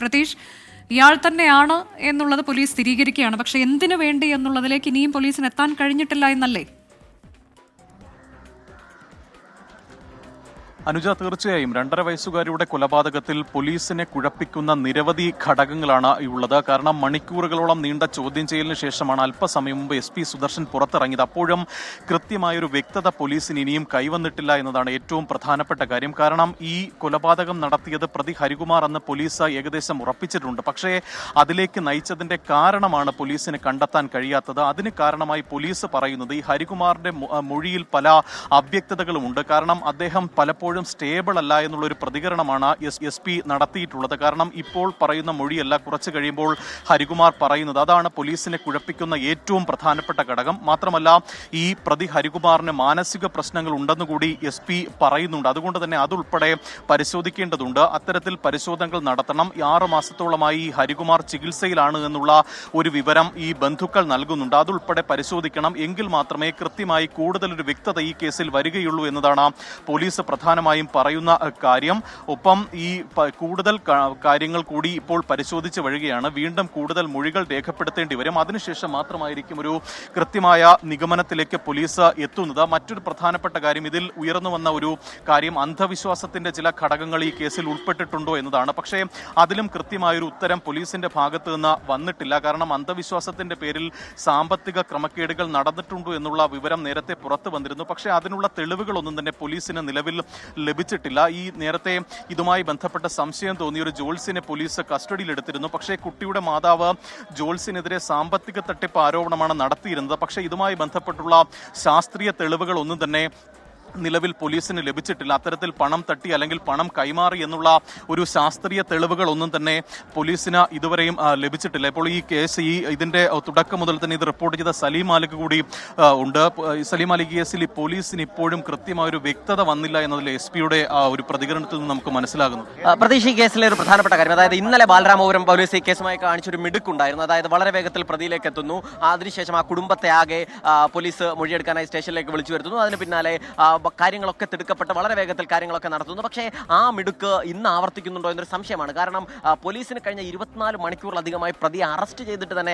പ്രതീഷ്, ഇയാൾ തന്നെയാണ് എന്നുള്ളത് പോലീസ് സ്ഥിരീകരിക്കുകയാണ്. പക്ഷെ എന്തിനു വേണ്ടി എന്നുള്ളതിലേക്ക് ഇനിയും പോലീസിന് എത്താൻ കഴിഞ്ഞിട്ടില്ല എന്നല്ലേ? അനുജ, തീർച്ചയായും 2.5 വയസ്സുകാരിയുടെ കൊലപാതകത്തിൽ പോലീസിനെ കുഴപ്പിക്കുന്ന നിരവധി ഘടകങ്ങളാണ് ഉള്ളത്. കാരണം മണിക്കൂറുകളോളം നീണ്ട ചോദ്യം ചെയ്യലിന് ശേഷമാണ് അല്പസമയം മുമ്പ് SP സുദർശൻ പുറത്തിറങ്ങിയത്. അപ്പോഴും കൃത്യമായൊരു വ്യക്തത പോലീസിന് ഇനിയും കൈവന്നിട്ടില്ല എന്നതാണ് ഏറ്റവും പ്രധാനപ്പെട്ട കാര്യം. കാരണം ഈ കൊലപാതകം നടത്തിയത് പ്രതി ഹരികുമാർ എന്ന് പോലീസ് ഏകദേശം ഉറപ്പിച്ചിട്ടുണ്ട്. പക്ഷേ അതിലേക്ക് നയിച്ചതിന്റെ കാരണമാണ് പോലീസിന് കണ്ടെത്താൻ കഴിയാത്തത്. അതിന് കാരണമായി പോലീസ് പറയുന്നത് ഈ ഹരികുമാറിന്റെ മൊഴിയിൽ പല അവ്യക്തതകളുമുണ്ട്. കാരണം അദ്ദേഹം പലപ്പോഴും സ്റ്റേബിൾ അല്ല എന്നുള്ളൊരു പ്രതികരണമാണ് SP നടത്തിയിട്ടുള്ളത്. കാരണം ഇപ്പോൾ പറയുന്ന മൊഴിയല്ല കുറച്ച് കഴിയുമ്പോൾ ഹരികുമാർ പറയുന്നത്. അതാണ് പോലീസിനെ കുഴപ്പിക്കുന്ന ഏറ്റവും പ്രധാനപ്പെട്ട ഘടകം. മാത്രമല്ല, ഈ പ്രതി ഹരികുമാറിന് മാനസിക പ്രശ്നങ്ങൾ ഉണ്ടെന്നുകൂടി SP പറയുന്നുണ്ട്. അതുകൊണ്ട് തന്നെ അതുൾപ്പെടെ പരിശോധിക്കേണ്ടതുണ്ട്. അത്തരത്തിൽ പരിശോധനകൾ നടത്തണം. 6 മാസത്തോളമായി ഹരികുമാർ ചികിത്സയിലാണ് എന്നുള്ള ഒരു വിവരം ഈ ബന്ധുക്കൾ നൽകുന്നുണ്ട്. അതുൾപ്പെടെ പരിശോധിക്കണം. എങ്കിൽ മാത്രമേ കൃത്യമായി കൂടുതലൊരു വ്യക്തത ഈ കേസിൽ വരികയുള്ളൂ എന്നതാണ് പോലീസ് പ്രധാനമായും പറയുന്ന കാര്യം. ഒപ്പം ഈ കൂടുതൽ കാര്യങ്ങൾ കൂടി ഇപ്പോൾ പരിശോധിച്ച് വരികയാണ്. വീണ്ടും കൂടുതൽ മൊഴികൾ രേഖപ്പെടുത്തേണ്ടി വരും. അതിനുശേഷം മാത്രമായിരിക്കും ഒരു കൃത്യമായ നിഗമനത്തിലേക്ക് പോലീസ് എത്തുന്നത്. മറ്റൊരു പ്രധാനപ്പെട്ട കാര്യം, ഇതിൽ ഉയർന്നു വന്ന ഒരു കാര്യം, അന്ധവിശ്വാസത്തിന്റെ ചില ഘടകങ്ങൾ ഈ കേസിൽ ഉൾപ്പെട്ടിട്ടുണ്ടോ എന്നതാണ്. പക്ഷേ അതിലും കൃത്യമായൊരു ഉത്തരം പോലീസിന്റെ ഭാഗത്ത് നിന്ന് വന്നിട്ടില്ല. കാരണം അന്ധവിശ്വാസത്തിന്റെ പേരിൽ സാമ്പത്തിക ക്രമക്കേടുകൾ നടന്നിട്ടുണ്ടോ എന്നുള്ള വിവരം നേരത്തെ പുറത്തു വന്നിരുന്നു. പക്ഷേ അതിനുള്ള തെളിവുകളൊന്നും തന്നെ പോലീസിന് നിലവിൽ ലഭിച്ചിട്ടില്ല. ഈ നേരത്തെ ഇതുമായി ബന്ധപ്പെട്ട സംശയം തോന്നിയ ഒരു ജോൾസിനെ പോലീസ് കസ്റ്റഡിയിലെടുത്തിരുന്നു. പക്ഷേ കുട്ടിയുടെ മാതാവ് ജോൾസിനെതിരെ സാമ്പത്തിക തട്ടിപ്പ് ആരോപണമാണ് നടത്തിയിരുന്നത്. പക്ഷേ ഇതുമായി ബന്ധപ്പെട്ടുള്ള ശാസ്ത്രീയ തെളിവുകൾ ഒന്നും തന്നെ നിലവിൽ പോലീസിന് ലഭിച്ചിട്ടില്ല. അത്തരത്തിൽ പണം തട്ടി അല്ലെങ്കിൽ പണം കൈമാറി എന്നുള്ള ഒരു ശാസ്ത്രീയ തെളിവുകൾ ഒന്നും തന്നെ പോലീസിന് ഇതുവരെയും ലഭിച്ചിട്ടില്ല. ഇപ്പോൾ ഈ കേസ് ഇതിന്റെ തുടക്കം മുതൽ തന്നെ ഇത് റിപ്പോർട്ട് ചെയ്ത സലീം മാലിക് കൂടി ഉണ്ട്. സലീം മാലിക് കേസിൽ പോലീസിന് ഇപ്പോഴും കൃത്യമായ ഒരു വ്യക്തത വന്നില്ല എന്നതിൽ SP-യുടെ ഒരു പ്രതികരണത്തിൽ നിന്ന് നമുക്ക് മനസ്സിലാകുന്നു. പ്രതീക്ഷ ഈ കേസിലെ ഒരു പ്രധാനപ്പെട്ട കാര്യം, അതായത് ഇന്നലെ ബാലരാമപുരം പോലീസ് ഈ കേസുമായി കാണിച്ചൊരു മിടുക്കുണ്ടായിരുന്നു. അതായത് വളരെ വേഗത്തിൽ പ്രതിയിലേക്ക് എത്തുന്നു. അതിനുശേഷം ആ കുടുംബത്തെ ആകെ പോലീസ് മൊഴിയെടുക്കാനായി സ്റ്റേഷനിലേക്ക് വിളിച്ചു വരുത്തുന്നു. അതിന് പിന്നാലെ കാര്യങ്ങളൊക്കെ തിടുക്കപ്പെട്ട് വളരെ വേഗത്തിൽ കാര്യങ്ങളൊക്കെ നടത്തുന്നു. പക്ഷേ ആ മിടുക്ക് ഇന്ന് ആവർത്തിക്കുന്നുണ്ടോ എന്നൊരു സംശയമാണ്. കാരണം പോലീസിന് കഴിഞ്ഞ 24 മണിക്കൂറിലധികമായി പ്രതിയെ അറസ്റ്റ് ചെയ്തിട്ട് തന്നെ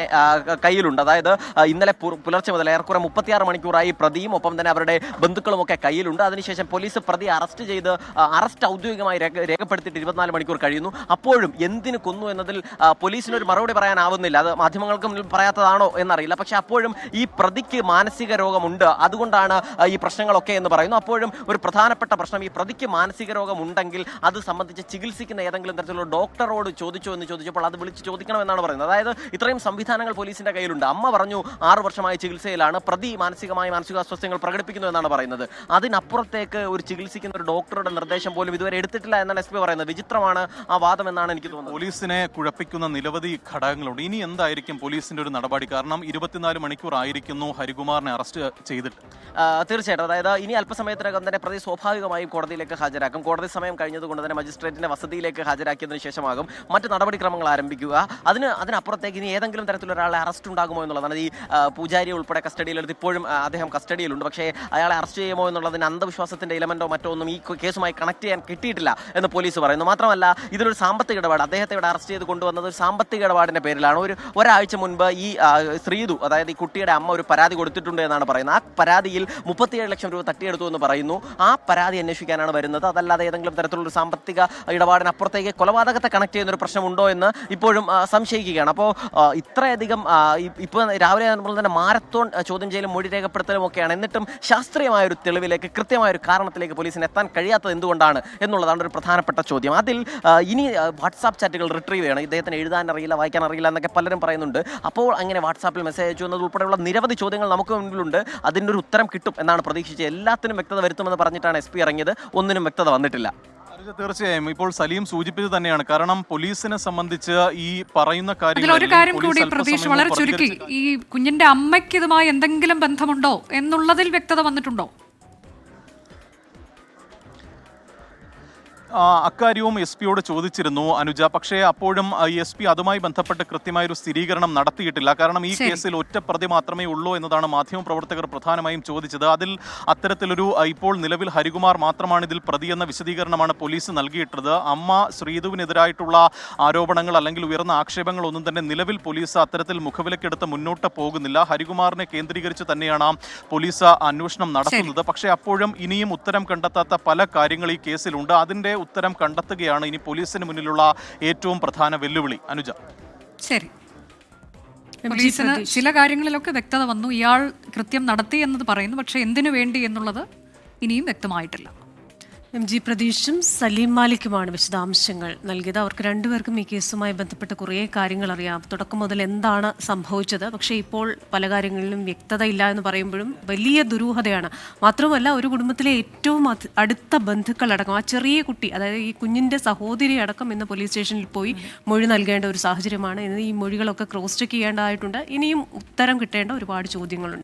കയ്യിലുണ്ട്. അതായത് ഇന്നലെ പുലർച്ചെ മുതൽ ഏറെക്കുറെ 36 മണിക്കൂറായി പ്രതിയും ഒപ്പം തന്നെ അവരുടെ ബന്ധുക്കളുമൊക്കെ കയ്യിലുണ്ട്. അതിനുശേഷം പോലീസ് പ്രതിയെ അറസ്റ്റ് ചെയ്ത് അറസ്റ്റ് ഔദ്യോഗികമായി രേഖപ്പെടുത്തിയിട്ട് 24 മണിക്കൂർ കഴിയുന്നു. അപ്പോഴും എന്തിനു കൊന്നു എന്നതിൽ പോലീസിനൊരു മറുപടി പറയാനാവുന്നില്ല. അത് മാധ്യമങ്ങൾക്ക് മുന്നിൽ പറയാത്തതാണോ എന്നറിയില്ല. പക്ഷേ അപ്പോഴും ഈ പ്രതിക്ക് മാനസിക രോഗമുണ്ട്, അതുകൊണ്ടാണ് ഈ പ്രശ്നങ്ങളൊക്കെ എന്ന് പറയുന്നു. അപ്പോഴും ഒരു പ്രധാനപ്പെട്ട പ്രശ്നം, ഈ പ്രതിക്ക് മാനസിക രോഗം ഉണ്ടെങ്കിൽ അത് സംബന്ധിച്ച് ചികിത്സിക്കുന്ന ഏതെങ്കിലും തരത്തിലുള്ള ഡോക്ടറോട് ചോദിച്ചോ എന്ന് ചോദിച്ചപ്പോൾ അത് വിളിച്ച് ചോദിക്കണമെന്നാണ് പറയുന്നത്. അതായത് ഇത്രയും സംവിധാനങ്ങൾ പോലീസിന്റെ കയ്യിലുണ്ട്. അമ്മ പറഞ്ഞു 6 വർഷമായി ചികിത്സയിലാണ്, പ്രതി മാനസികാസ്വാസ്ഥ്യങ്ങൾ പ്രകടിപ്പിക്കുന്നു എന്നാണ് പറയുന്നത്. അതിനപ്പുറത്തേക്ക് ഒരു ചികിത്സിക്കുന്ന ഒരു ഡോക്ടറുടെ നിർദ്ദേശം പോലും ഇതുവരെ എടുത്തിട്ടില്ല എന്നാണ് SP പറയുന്നത്. വിചിത്രമാണ് ആ വാദം എന്നാണ് എനിക്ക് തോന്നുന്നത്. പോലീസിനെ കുഴപ്പിക്കുന്ന നിരവധി ഘടകങ്ങളുണ്ട്. ഇനി എന്തായിരിക്കും പോലീസിന്റെ ഒരു നടപടി? കാരണം 24 മണിക്കൂർ ആയിരിക്കുന്നു ഹരികുമാറിനെ അറസ്റ്റ് ചെയ്തിട്ട്. തീർച്ചയായിട്ടും, അതായത് ഇനി അല്പസമയത്തിനകം തന്നെ പ്രതി സ്വാഭാവികമായും കോടതിയിലേക്ക് ഹാജരാക്കും. കോടതി സമയം കഴിഞ്ഞതുകൊണ്ട് തന്നെ മജിസ്ട്രേറ്റിന്റെ വസതിയിലേക്ക് ഹാജരാക്കിയതിനു ശേഷമാകും മറ്റ് നടപടിക്രമങ്ങൾ ആരംഭിക്കുക. അതിനപ്പുറത്തേക്ക് ഇനി ഏതെങ്കിലും തരത്തിലുള്ള ഒരാളെ അറസ്റ്റ് ഉണ്ടാകുമോ എന്നുള്ളതാണ്. ഈ പൂജാരി ഉൾപ്പെടെ കസ്റ്റഡിയിലെടുത്ത് ഇപ്പോഴും അദ്ദേഹം കസ്റ്റഡിയിലുണ്ട്. പക്ഷേ അയാളെ അറസ്റ്റ് ചെയ്യുമോ എന്നുള്ളതിന് അന്ധവിശ്വാസത്തിന്റെ എലമെന്റോ മറ്റോ ഒന്നും ഈ കേസുമായി കണക്ട് ചെയ്യാൻ കിട്ടിയിട്ടില്ല എന്ന് പോലീസ് പറയുന്നു. മാത്രമല്ല, ഇതിലൊരു സാമ്പത്തിക ഇടപാട്, അദ്ദേഹത്തെ ഇവിടെ അറസ്റ്റ് ചെയ്ത് കൊണ്ടുവന്നത് ഒരു സാമ്പത്തിക ഇടപാടിന്റെ പേരിലാണ്. ഒരാഴ്ച മുൻപ് ഈ ശ്രീതു, അതായത് ഈ കുട്ടിയുടെ അമ്മ, ഒരു പരാതി കൊടുത്തിട്ടുണ്ട് എന്നാണ് പറയുന്നത്. ആ പരാതിയിൽ 37 ലക്ഷം രൂപ തട്ടിയെടുത്തു എന്ന് പറയുന്നു. ആ പരാതി അന്വേഷിക്കാനാണ് വരുന്നത്. അതല്ലാതെ ഏതെങ്കിലും തരത്തിലുള്ള സാമ്പത്തിക ഇടപാടിനപ്പുറത്തേക്ക് കൊലപാതകത്തെ കണക്ട് ചെയ്യുന്ന ഒരു പ്രശ്നമുണ്ടോ എന്ന് ഇപ്പോഴും സംശയിക്കുകയാണ്. അപ്പോൾ ഇത്രയധികം ഇപ്പോൾ രാവിലെ തന്നെ മാരത്തോൺ ചോദ്യം ചെയ്യലും മൊഴി രേഖപ്പെടുത്തലും ഒക്കെയാണ്. എന്നിട്ടും ശാസ്ത്രീയമായ ഒരു തെളിവിലേക്ക്, കൃത്യമായ ഒരു കാരണത്തിലേക്ക് പോലീസിന് എത്താൻ കഴിയാത്തത് എന്തുകൊണ്ടാണ് എന്നുള്ളതാണ് ഒരു പ്രധാനപ്പെട്ട ചോദ്യം. അതിൽ ഇനി വാട്സാപ്പ് ചാറ്റുകൾ റിട്രീവ് ചെയ്യണം. ഇദ്ദേഹത്തിന് എഴുതാൻ അറിയില്ല, വായിക്കാൻ അറിയില്ല എന്നൊക്കെ പലരും പറയുന്നുണ്ട്. അപ്പോൾ അങ്ങനെ വാട്സാപ്പിൽ മെസ്സേജ് അയച്ചു എന്നത് ഉൾപ്പെടെയുള്ള നിരവധി ചോദ്യങ്ങൾ നമുക്ക് മുൻപിലുണ്ട്. അതിൻ്റെ ഒരു ഉത്തരം കിട്ടും എന്നാണ് പ്രതീക്ഷിച്ചത്. എല്ലാത്തിനും വ്യക്തത വരുത്തുമെന്ന് പറഞ്ഞിട്ടാണ് SP ഇറങ്ങിയത്. ഒന്നിനും വ്യക്തത വന്നിട്ടില്ല. തീർച്ചയായും ഇപ്പോൾ സലീം സൂചിപ്പിച്ചത് തന്നെയാണ്. കാരണം പോലീസിനെ സംബന്ധിച്ച് ഈ പറയുന്ന ഒരു കാര്യം കൂടി പ്രതീക്ഷ വളരെ ചുരുക്കി, ഈ കുഞ്ഞിന്റെ അമ്മയ്ക്ക് ഇതുമായി എന്തെങ്കിലും ബന്ധമുണ്ടോ എന്നുള്ളതിൽ വ്യക്തത വന്നിട്ടുണ്ടോ? അക്കാര്യവും എസ് പിയോട് ചോദിച്ചിരുന്നു അനുജ. പക്ഷേ അപ്പോഴും എസ് പി അതുമായി ബന്ധപ്പെട്ട് കൃത്യമായൊരു സ്ഥിരീകരണം നടത്തിയിട്ടില്ല. കാരണം ഈ കേസിൽ ഒറ്റ പ്രതി മാത്രമേ ഉള്ളൂ എന്നതാണ് മാധ്യമപ്രവർത്തകർ പ്രധാനമായും ചോദിച്ചത്. അതിൽ അത്തരത്തിലൊരു ഇപ്പോൾ നിലവിൽ ഹരികുമാർ മാത്രമാണ് ഇതിൽ പ്രതി എന്ന വിശദീകരണമാണ് പോലീസ് നൽകിയിട്ടുള്ളത്. അമ്മ ശ്രീധുവിനെതിരായിട്ടുള്ള ആരോപണങ്ങൾ അല്ലെങ്കിൽ ഉയർന്ന ആക്ഷേപങ്ങളൊന്നും തന്നെ നിലവിൽ പോലീസ് അത്തരത്തിൽ മുഖവിലക്കെടുത്ത് മുന്നോട്ട് പോകുന്നില്ല. ഹരികുമാറിനെ കേന്ദ്രീകരിച്ച് തന്നെയാണ് പോലീസ് അന്വേഷണം നടത്തുന്നത്. പക്ഷേ അപ്പോഴും ഇനിയും ഉത്തരം കണ്ടെത്താത്ത പല കാര്യങ്ങൾ ഈ കേസിലുണ്ട്. അതിന്റെ ഉത്തരം കണ്ടെത്തുകയാണ് ഇനി പോലീസിന് മുന്നിലുള്ള ഏറ്റവും പ്രധാന വെല്ലുവിളി. അനുജ, ശരി. പോലീസിന് ചില കാര്യങ്ങളിലൊക്കെ വ്യക്തത വന്നു, ഇയാൾ കൃത്യം നടത്തി എന്നത് പറയുന്നു. പക്ഷെ എന്തിനു വേണ്ടി എന്നുള്ളത് ഇനിയും വ്യക്തമായിട്ടില്ല. MG പ്രതീഷും സലീം മാലിക്കുമാണ് വിശദാംശങ്ങൾ നൽകിയത്. അവർക്ക് രണ്ടുപേർക്കും ഈ കേസുമായി ബന്ധപ്പെട്ട് കുറേ കാര്യങ്ങൾ അറിയാം. തുടക്കം മുതൽ എന്താണ് സംഭവിച്ചത്, പക്ഷേ ഇപ്പോൾ പല കാര്യങ്ങളിലും വ്യക്തതയില്ല എന്ന് പറയുമ്പോഴും വലിയ ദുരൂഹതയാണ്. മാത്രമല്ല, ഒരു കുടുംബത്തിലെ ഏറ്റവും അടുത്ത ബന്ധുക്കളടക്കം, ആ ചെറിയ കുട്ടി, അതായത് ഈ കുഞ്ഞിൻ്റെ സഹോദരി അടക്കം ഇന്ന് പോലീസ് സ്റ്റേഷനിൽ പോയി മൊഴി നൽകേണ്ട ഒരു സാഹചര്യമാണ്. ഇന്ന് ഈ മൊഴികളൊക്കെ ക്രോസ് ചെക്ക് ചെയ്യേണ്ടതായിട്ടുണ്ട്. ഇനിയും ഉത്തരം കിട്ടേണ്ട ഒരുപാട് ചോദ്യങ്ങളുണ്ട്.